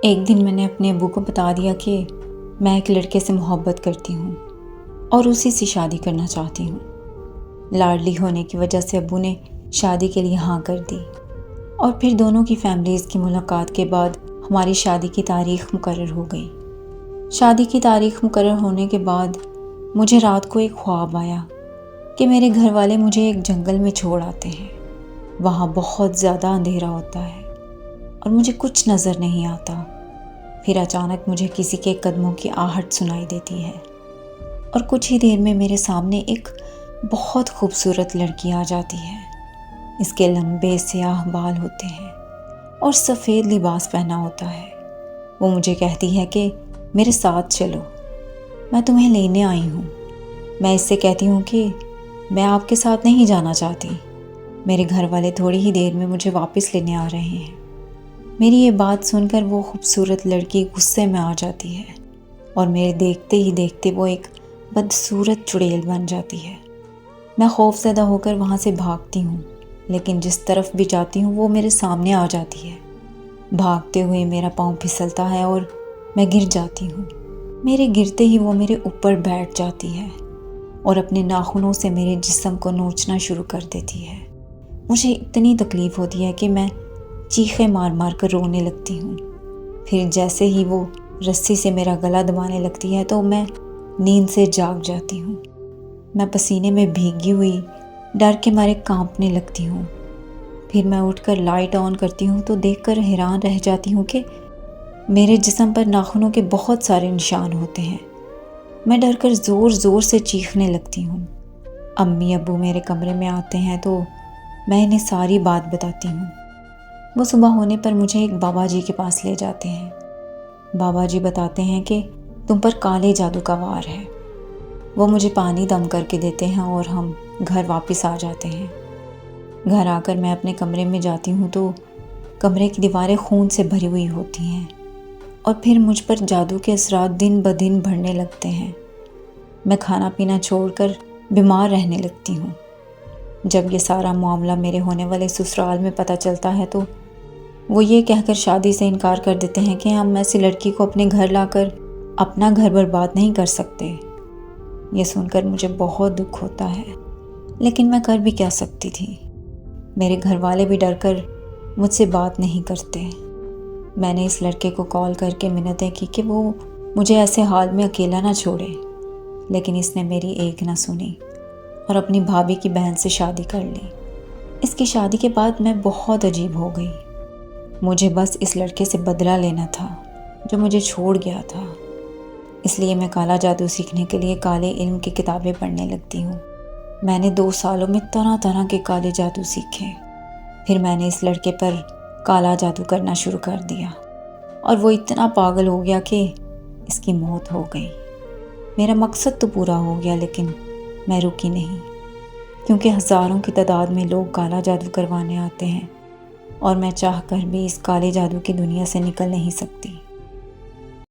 ایک دن میں نے اپنے ابو کو بتا دیا کہ میں ایک لڑکے سے محبت کرتی ہوں اور اسی سے شادی کرنا چاہتی ہوں۔ لاڈلی ہونے کی وجہ سے ابو نے شادی کے لیے ہاں کر دی اور پھر دونوں کی فیملیز کی ملاقات کے بعد ہماری شادی کی تاریخ مقرر ہو گئی۔ شادی کی تاریخ مقرر ہونے کے بعد مجھے رات کو ایک خواب آیا کہ میرے گھر والے مجھے ایک جنگل میں چھوڑ آتے ہیں۔ وہاں بہت زیادہ اندھیرا ہوتا ہے اور مجھے کچھ نظر نہیں آتا۔ پھر اچانک مجھے کسی کے قدموں کی آہٹ سنائی دیتی ہے اور کچھ ہی دیر میں میرے سامنے ایک بہت خوبصورت لڑکی آ جاتی ہے۔ اس کے لمبے سیاہ بال ہوتے ہیں اور سفید لباس پہنا ہوتا ہے۔ وہ مجھے کہتی ہے کہ میرے ساتھ چلو، میں تمہیں لینے آئی ہوں۔ میں اس سے کہتی ہوں کہ میں آپ کے ساتھ نہیں جانا چاہتی، میرے گھر والے تھوڑی ہی دیر میں مجھے واپس لینے آ رہے ہیں۔ میری یہ بات سن کر وہ خوبصورت لڑکی غصے میں آ جاتی ہے اور میرے دیکھتے ہی دیکھتے وہ ایک بدصورت چڑیل بن جاتی ہے۔ میں خوف زدہ ہو کر وہاں سے بھاگتی ہوں، لیکن جس طرف بھی جاتی ہوں وہ میرے سامنے آ جاتی ہے۔ بھاگتے ہوئے میرا پاؤں پھسلتا ہے اور میں گر جاتی ہوں۔ میرے گرتے ہی وہ میرے اوپر بیٹھ جاتی ہے اور اپنے ناخنوں سے میرے جسم کو نوچنا شروع کر دیتی ہے۔ مجھے اتنی تکلیف ہوتی ہے کہ میں چیخیں مار مار کر رونے لگتی ہوں۔ پھر جیسے ہی وہ رسی سے میرا گلا دبانے لگتی ہے تو میں نیند سے جاگ جاتی ہوں۔ میں پسینے میں بھیگی ہوئی ڈر کے مارے کانپنے لگتی ہوں۔ پھر میں اٹھ کر لائٹ آن کرتی ہوں تو دیکھ کر حیران رہ جاتی ہوں کہ میرے جسم پر ناخنوں کے بہت سارے نشان ہوتے ہیں۔ میں ڈر کر زور زور سے چیخنے لگتی ہوں۔ امی ابو میرے کمرے میں آتے ہیں تو میں انہیں ساری بات بتاتی ہوں۔ وہ صبح ہونے پر مجھے ایک بابا جی کے پاس لے جاتے ہیں۔ بابا جی بتاتے ہیں کہ تم پر کالے جادو کا وار ہے۔ وہ مجھے پانی دم کر کے دیتے ہیں اور ہم گھر واپس آ جاتے ہیں۔ گھر آ کر میں اپنے کمرے میں جاتی ہوں تو کمرے کی دیواریں خون سے بھری ہوئی ہوتی ہیں اور پھر مجھ پر جادو کے اثرات دن بدن بڑھنے لگتے ہیں۔ میں کھانا پینا چھوڑ کر بیمار رہنے لگتی ہوں۔ جب یہ سارا معاملہ میرے ہونے والے سسرال میں پتہ چلتا ہے تو وہ یہ کہہ کر شادی سے انکار کر دیتے ہیں کہ ہم ایسی لڑکی کو اپنے گھر لا کر اپنا گھر برباد نہیں کر سکتے۔ یہ سن کر مجھے بہت دکھ ہوتا ہے، لیکن میں کر بھی کیا سکتی تھی؟ میرے گھر والے بھی ڈر کر مجھ سے بات نہیں کرتے۔ میں نے اس لڑکے کو کال کر کے منتیں کی کہ وہ مجھے ایسے حال میں اکیلا نہ چھوڑے، لیکن اس نے میری ایک نہ سنی اور اپنی بھابھی کی بہن سے شادی کر لی۔ اس کی شادی کے بعد میں بہت عجیب ہو گئی۔ مجھے بس اس لڑکے سے بدلہ لینا تھا جو مجھے چھوڑ گیا تھا۔ اس لیے میں کالا جادو سیکھنے کے لیے کالے علم کی کتابیں پڑھنے لگتی ہوں۔ میں نے 2 سالوں میں طرح طرح کے کالے جادو سیکھے۔ پھر میں نے اس لڑکے پر کالا جادو کرنا شروع کر دیا اور وہ اتنا پاگل ہو گیا کہ اس کی موت ہو گئی۔ میرا مقصد تو پورا ہو گیا، لیکن میں رکی نہیں، کیونکہ ہزاروں کی تعداد میں لوگ کالا جادو کروانے آتے ہیں اور میں چاہ کر بھی اس کالے جادو کی دنیا سے نکل نہیں سکتی۔